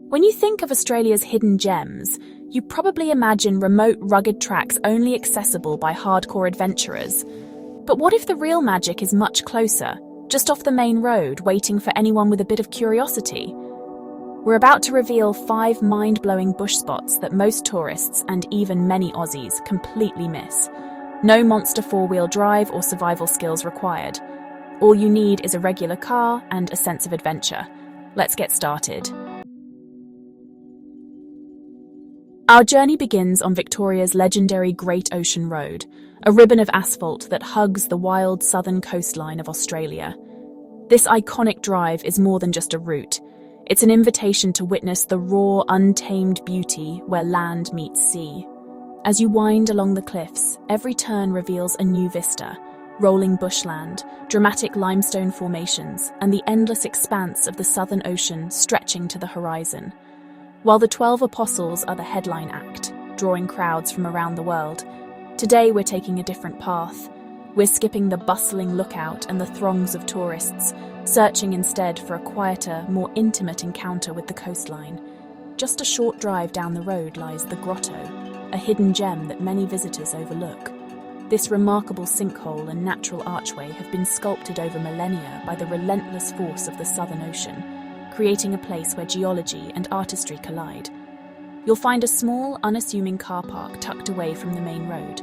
When you think of Australia's hidden gems, you probably imagine remote, rugged tracks only accessible by hardcore adventurers. But what if the real magic is much closer, just off the main road, waiting for anyone with a bit of curiosity? We're about to reveal 5 mind-blowing bush spots that most tourists, and even many Aussies, completely miss. No monster 4-wheel drive or survival skills required. All you need is a regular car and a sense of adventure. Let's get started. Our journey begins on Victoria's legendary Great Ocean Road, a ribbon of asphalt that hugs the wild southern coastline of Australia. This iconic drive is more than just a route. It's an invitation to witness the raw, untamed beauty where land meets sea. As you wind along the cliffs, every turn reveals a new vista: rolling bushland, dramatic limestone formations, and the endless expanse of the Southern Ocean stretching to the horizon. While the 12 Apostles are the headline act, drawing crowds from around the world, today we're taking a different path. We're skipping the bustling lookout and the throngs of tourists, searching instead for a quieter, more intimate encounter with the coastline. Just a short drive down the road lies the Grotto, a hidden gem that many visitors overlook. This remarkable sinkhole and natural archway have been sculpted over millennia by the relentless force of the Southern Ocean, creating a place where geology and artistry collide. You'll find a small, unassuming car park tucked away from the main road.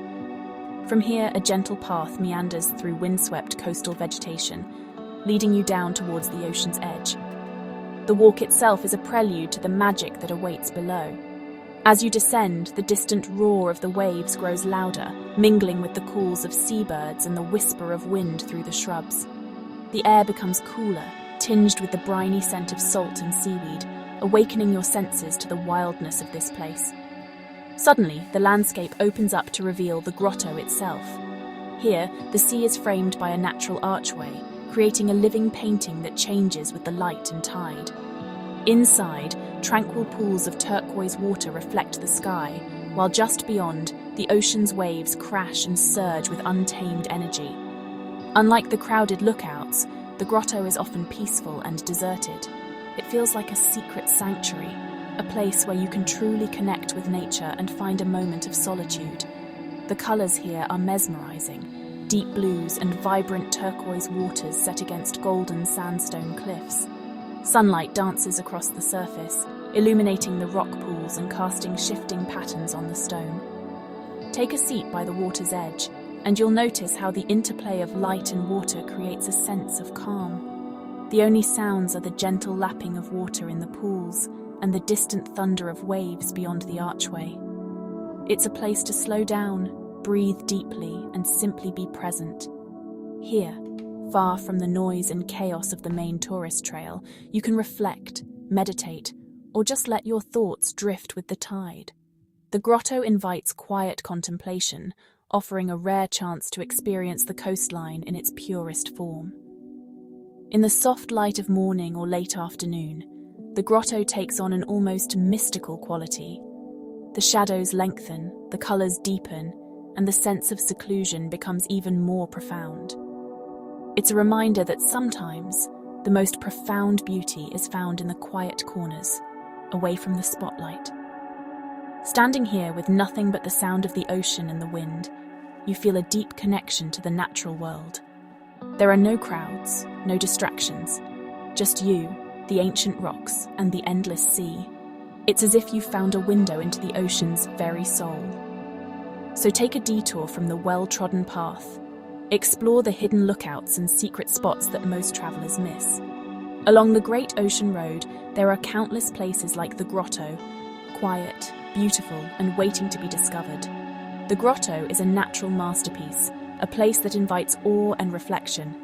From here, a gentle path meanders through windswept coastal vegetation, leading you down towards the ocean's edge. The walk itself is a prelude to the magic that awaits below. As you descend, the distant roar of the waves grows louder, mingling with the calls of seabirds and the whisper of wind through the shrubs. The air becomes cooler, tinged with the briny scent of salt and seaweed, awakening your senses to the wildness of this place. Suddenly, the landscape opens up to reveal the grotto itself. Here, the sea is framed by a natural archway, creating a living painting that changes with the light and tide. Inside, tranquil pools of turquoise water reflect the sky, while just beyond, the ocean's waves crash and surge with untamed energy. Unlike the crowded lookouts, the grotto is often peaceful and deserted. It feels like a secret sanctuary, a place where you can truly connect with nature and find a moment of solitude. The colours here are mesmerising: deep blues and vibrant turquoise waters set against golden sandstone cliffs. Sunlight dances across the surface, illuminating the rock pools and casting shifting patterns on the stone. Take a seat by the water's edge, and you'll notice how the interplay of light and water creates a sense of calm. The only sounds are the gentle lapping of water in the pools and the distant thunder of waves beyond the archway. It's a place to slow down, breathe deeply, and simply be present. Here, far from the noise and chaos of the main tourist trail, you can reflect, meditate, or just let your thoughts drift with the tide. The grotto invites quiet contemplation, offering a rare chance to experience the coastline in its purest form. In the soft light of morning or late afternoon, the grotto takes on an almost mystical quality. The shadows lengthen, the colours deepen, and the sense of seclusion becomes even more profound. It's a reminder that sometimes the most profound beauty is found in the quiet corners, away from the spotlight. Standing here with nothing but the sound of the ocean and the wind, you feel a deep connection to the natural world. There are no crowds, no distractions, just you, the ancient rocks, and the endless sea. It's as if you've found a window into the ocean's very soul. So take a detour from the well-trodden path. Explore the hidden lookouts and secret spots that most travellers miss. Along the Great Ocean Road, there are countless places like the Grotto, quiet, beautiful, and waiting to be discovered. The Grotto is a natural masterpiece, a place that invites awe and reflection.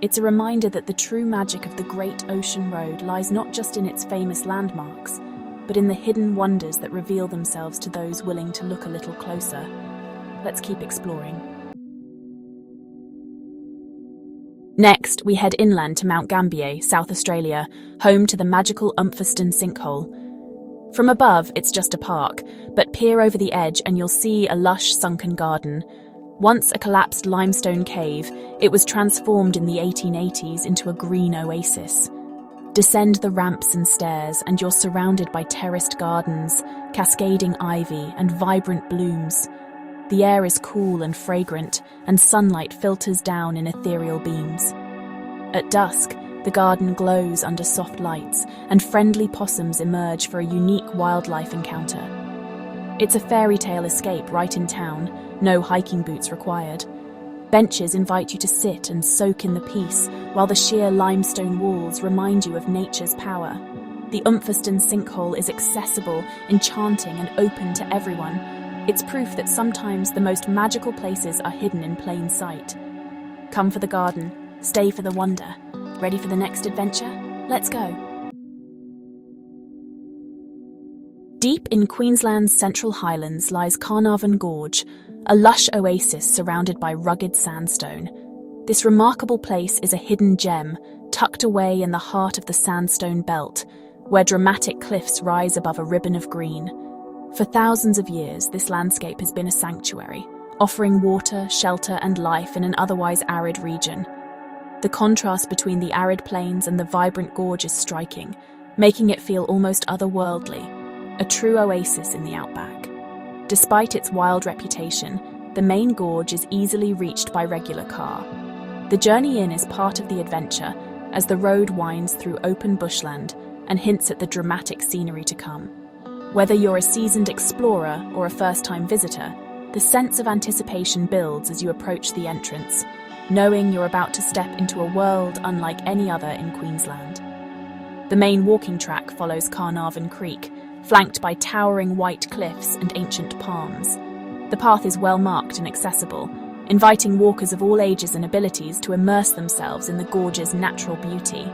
It's a reminder that the true magic of the Great Ocean Road lies not just in its famous landmarks, but in the hidden wonders that reveal themselves to those willing to look a little closer. Let's keep exploring. Next, we head inland to Mount Gambier, South Australia, home to the magical Umphaston sinkhole. From above, it's just a park, but peer over the edge and you'll see a lush sunken garden. Once a collapsed limestone cave, it was transformed in the 1880s into a green oasis. Descend the ramps and stairs, and you're surrounded by terraced gardens, cascading ivy, and vibrant blooms. The air is cool and fragrant, and sunlight filters down in ethereal beams. At dusk, the garden glows under soft lights, and friendly possums emerge for a unique wildlife encounter. It's a fairy tale escape right in town, no hiking boots required. Benches invite you to sit and soak in the peace, while the sheer limestone walls remind you of nature's power. The Umfaston sinkhole is accessible, enchanting, and open to everyone. It's proof that sometimes the most magical places are hidden in plain sight. Come for the garden, stay for the wonder. Ready for the next adventure? Let's go. Deep in Queensland's Central Highlands lies Carnarvon Gorge, a lush oasis surrounded by rugged sandstone. This remarkable place is a hidden gem, tucked away in the heart of the sandstone belt, where dramatic cliffs rise above a ribbon of green. For thousands of years, this landscape has been a sanctuary, offering water, shelter, and life in an otherwise arid region. The contrast between the arid plains and the vibrant gorge is striking, making it feel almost otherworldly, a true oasis in the outback. Despite its wild reputation, the main gorge is easily reached by regular car. The journey in is part of the adventure, as the road winds through open bushland and hints at the dramatic scenery to come. Whether you're a seasoned explorer or a first-time visitor, the sense of anticipation builds as you approach the entrance, knowing you're about to step into a world unlike any other in Queensland. The main walking track follows Carnarvon Creek, flanked by towering white cliffs and ancient palms. The path is well marked and accessible, inviting walkers of all ages and abilities to immerse themselves in the gorge's natural beauty.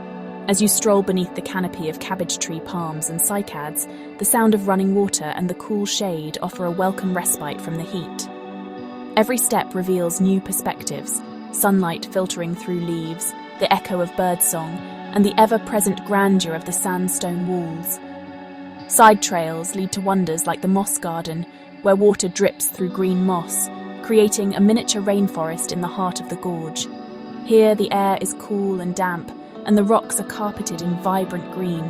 As you stroll beneath the canopy of cabbage tree palms and cycads, the sound of running water and the cool shade offer a welcome respite from the heat. Every step reveals new perspectives, sunlight filtering through leaves, the echo of birdsong, and the ever-present grandeur of the sandstone walls. Side trails lead to wonders like the moss garden, where water drips through green moss, creating a miniature rainforest in the heart of the gorge. Here the air is cool and damp, and the rocks are carpeted in vibrant green.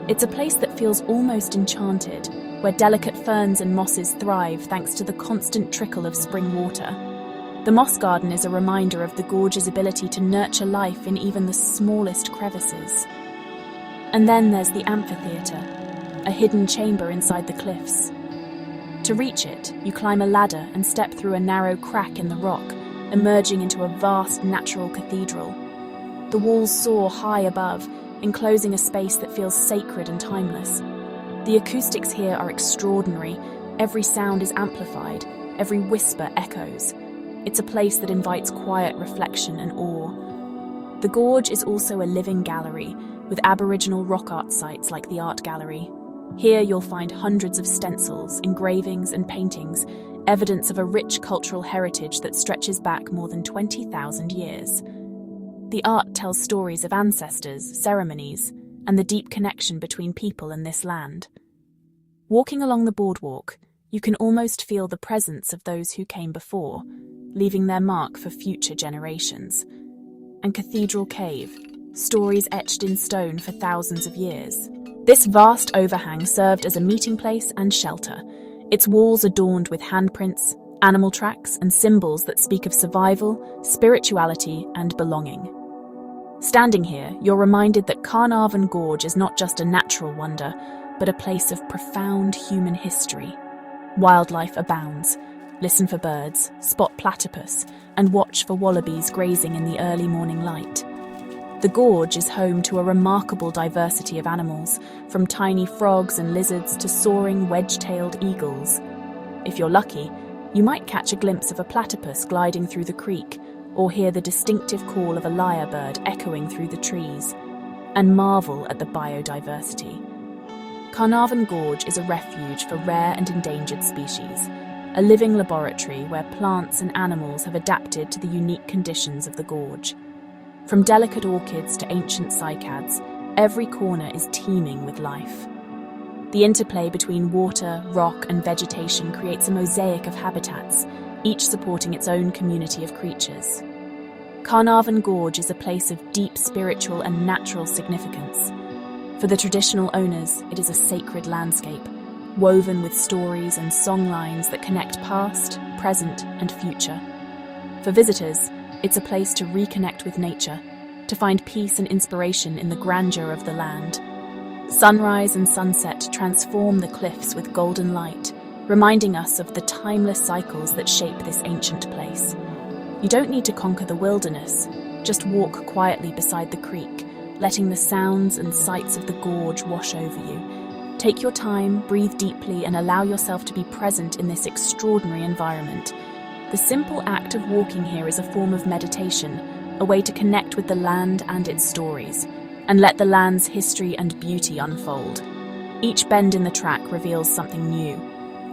It's a place that feels almost enchanted, where delicate ferns and mosses thrive thanks to the constant trickle of spring water. The moss garden is a reminder of the gorge's ability to nurture life in even the smallest crevices. And then there's the amphitheatre, a hidden chamber inside the cliffs. To reach it, you climb a ladder and step through a narrow crack in the rock, emerging into a vast natural cathedral. The walls soar high above, enclosing a space that feels sacred and timeless. The acoustics here are extraordinary. Every sound is amplified, every whisper echoes. It's a place that invites quiet reflection and awe. The gorge is also a living gallery, with Aboriginal rock art sites like the Art Gallery. Here you'll find hundreds of stencils, engravings and paintings, evidence of a rich cultural heritage that stretches back more than 20,000 years. The art tells stories of ancestors, ceremonies, and the deep connection between people and this land. Walking along the boardwalk, you can almost feel the presence of those who came before, leaving their mark for future generations. And Cathedral Cave, stories etched in stone for thousands of years. This vast overhang served as a meeting place and shelter, its walls adorned with handprints, animal tracks, and symbols that speak of survival, spirituality, and belonging. Standing here, you're reminded that Carnarvon Gorge is not just a natural wonder, but a place of profound human history. Wildlife abounds. Listen for birds, spot platypus, and watch for wallabies grazing in the early morning light. The gorge is home to a remarkable diversity of animals, from tiny frogs and lizards to soaring wedge-tailed eagles. If you're lucky, you might catch a glimpse of a platypus gliding through the creek, or hear the distinctive call of a lyrebird echoing through the trees, and marvel at the biodiversity. Carnarvon Gorge is a refuge for rare and endangered species, a living laboratory where plants and animals have adapted to the unique conditions of the gorge. From delicate orchids to ancient cycads, every corner is teeming with life. The interplay between water, rock, and vegetation creates a mosaic of habitats, each supporting its own community of creatures. Carnarvon Gorge is a place of deep spiritual and natural significance, For the traditional owners, it is a sacred landscape, woven with stories and songlines that connect past, present, and future. For visitors, it's a place to reconnect with nature, to find peace and inspiration in the grandeur of the land. Sunrise and sunset transform the cliffs with golden light, reminding us of the timeless cycles that shape this ancient place. You don't need to conquer the wilderness, just walk quietly beside the creek, letting the sounds and sights of the gorge wash over you. Take your time, breathe deeply, and allow yourself to be present in this extraordinary environment. The simple act of walking here is a form of meditation, a way to connect with the land and its stories, and let the land's history and beauty unfold. Each bend in the track reveals something new: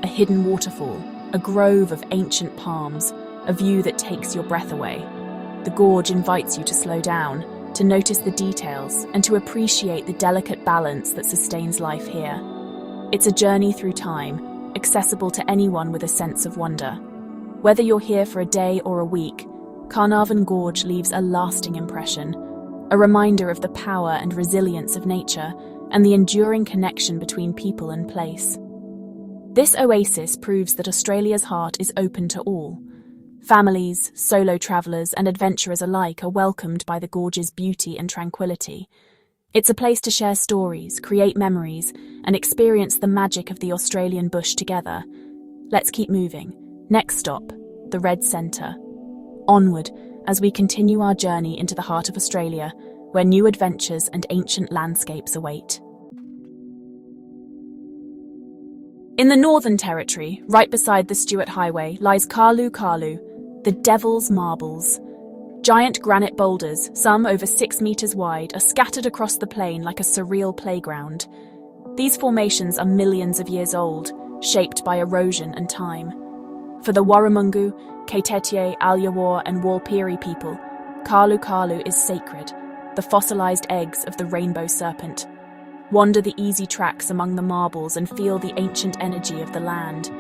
a hidden waterfall, a grove of ancient palms, a view that takes your breath away. The gorge invites you to slow down, to notice the details, and to appreciate the delicate balance that sustains life here. It's a journey through time, accessible to anyone with a sense of wonder. Whether you're here for a day or a week, Carnarvon Gorge leaves a lasting impression, a reminder of the power and resilience of nature and the enduring connection between people and place. This oasis proves that Australia's heart is open to all. Families, solo travellers, and adventurers alike are welcomed by the gorge's beauty and tranquility. It's a place to share stories, create memories, and experience the magic of the Australian bush together. Let's keep moving. Next stop, the Red Centre. Onward, as we continue our journey into the heart of Australia, where new adventures and ancient landscapes await. In the Northern Territory, right beside the Stuart Highway, lies Kalu Kalu, the Devil's Marbles. Giant granite boulders, some over 6 meters wide, are scattered across the plain like a surreal playground. These formations are millions of years old, shaped by erosion and time. For the Warramungu, Kaitetie, Alyawar, and Walpiri people, Kalu Kalu is sacred, the fossilized eggs of the rainbow serpent. Wander the easy tracks among the marbles and feel the ancient energy of the land.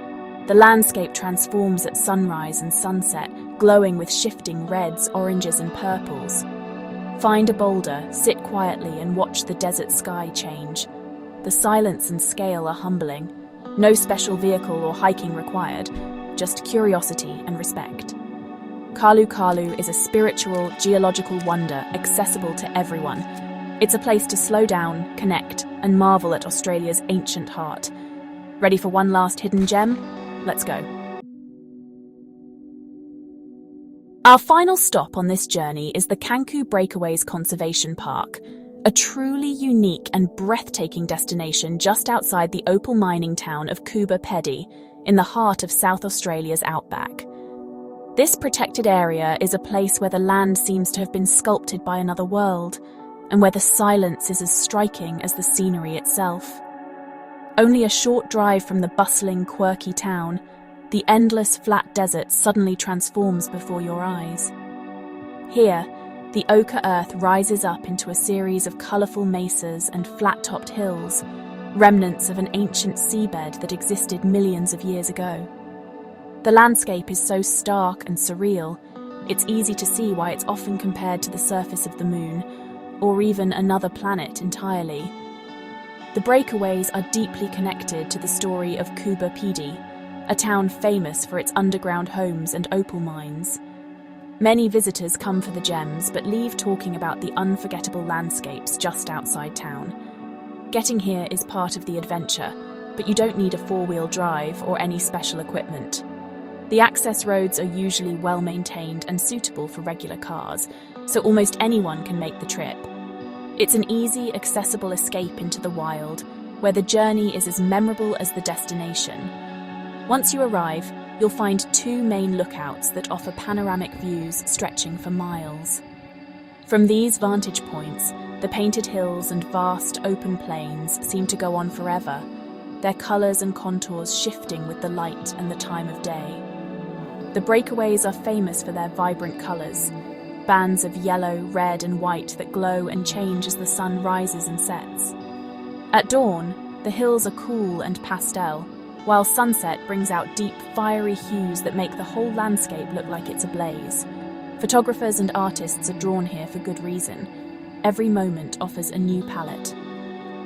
The landscape transforms at sunrise and sunset, glowing with shifting reds, oranges, and purples. Find a boulder, sit quietly, and watch the desert sky change. The silence and scale are humbling. No special vehicle or hiking required, just curiosity and respect. Kalu Kalu is a spiritual, geological wonder accessible to everyone. It's a place to slow down, connect, and marvel at Australia's ancient heart. Ready for one last hidden gem? Let's go. Our final stop on this journey is the Kanku Breakaways Conservation Park, a truly unique and breathtaking destination just outside the opal mining town of Coober Pedy, in the heart of South Australia's outback. This protected area is a place where the land seems to have been sculpted by another world, and where the silence is as striking as the scenery itself. Only a short drive from the bustling, quirky town, the endless flat desert suddenly transforms before your eyes. Here, the ochre earth rises up into a series of colourful mesas and flat-topped hills, remnants of an ancient seabed that existed millions of years ago. The landscape is so stark and surreal, it's easy to see why it's often compared to the surface of the moon, or even another planet entirely. The breakaways are deeply connected to the story of Coober Pedy, a town famous for its underground homes and opal mines. Many visitors come for the gems but leave talking about the unforgettable landscapes just outside town. Getting here is part of the adventure, but you don't need a four-wheel drive or any special equipment. The access roads are usually well maintained and suitable for regular cars, so almost anyone can make the trip. It's an easy, accessible escape into the wild, where the journey is as memorable as the destination. Once you arrive, you'll find two main lookouts that offer panoramic views stretching for miles. From these vantage points, the painted hills and vast open plains seem to go on forever, their colours and contours shifting with the light and the time of day. The breakaways are famous for their vibrant colours, bands of yellow, red and white that glow and change as the sun rises and sets. At dawn, the hills are cool and pastel, while sunset brings out deep, fiery hues that make the whole landscape look like it's ablaze. Photographers and artists are drawn here for good reason. Every moment offers a new palette.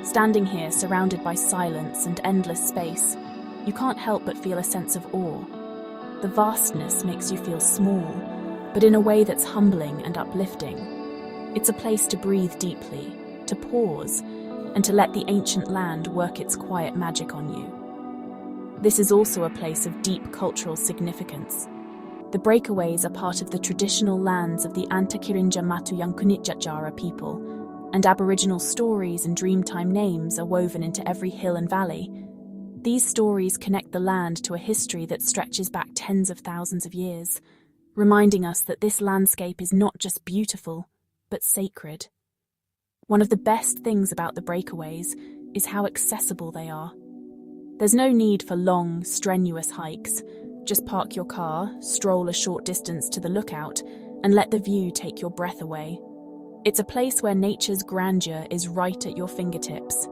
Standing here, surrounded by silence and endless space, you can't help but feel a sense of awe. The vastness makes you feel small, but in a way that's humbling and uplifting. It's a place to breathe deeply, to pause, and to let the ancient land work its quiet magic on you. This is also a place of deep cultural significance. The breakaways are part of the traditional lands of the Antakirinja Matuyankunitjatjara people, and Aboriginal stories and Dreamtime names are woven into every hill and valley. These stories connect the land to a history that stretches back tens of thousands of years, reminding us that this landscape is not just beautiful, but sacred. One of the best things about the breakaways is how accessible they are. There's no need for long, strenuous hikes. Just park your car, stroll a short distance to the lookout, and let the view take your breath away. It's a place where nature's grandeur is right at your fingertips.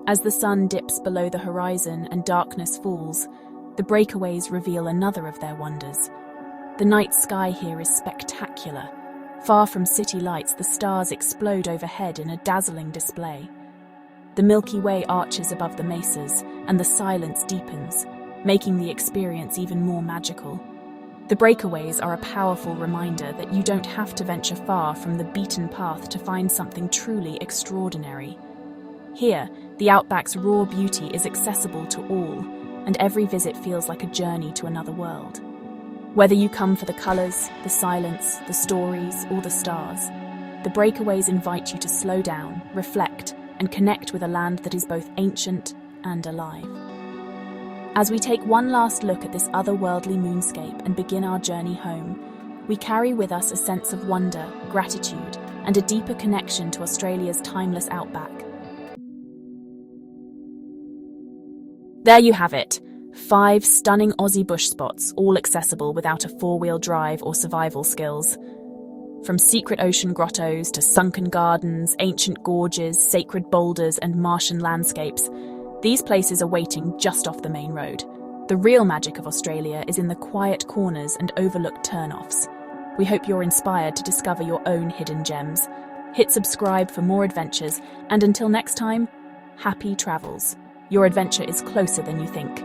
As the sun dips below the horizon and darkness falls, the breakaways reveal another of their wonders. The night sky here is spectacular. Far from city lights, the stars explode overhead in a dazzling display. The Milky Way arches above the mesas, and the silence deepens, making the experience even more magical. The breakaways are a powerful reminder that you don't have to venture far from the beaten path to find something truly extraordinary. Here, the Outback's raw beauty is accessible to all, and every visit feels like a journey to another world. Whether you come for the colours, the silence, the stories, or the stars, the breakaways invite you to slow down, reflect, and connect with a land that is both ancient and alive. As we take one last look at this otherworldly moonscape and begin our journey home, we carry with us a sense of wonder, gratitude, and a deeper connection to Australia's timeless outback. There you have it, 5 stunning Aussie bush spots, all accessible without a 4-wheel drive or survival skills. From secret ocean grottos to sunken gardens, ancient gorges, sacred boulders, and Martian landscapes, these places are waiting just off the main road. The real magic of Australia is in the quiet corners and overlooked turn-offs. We hope you're inspired to discover your own hidden gems. Hit subscribe for more adventures, and until next time, happy travels. Your adventure is closer than you think.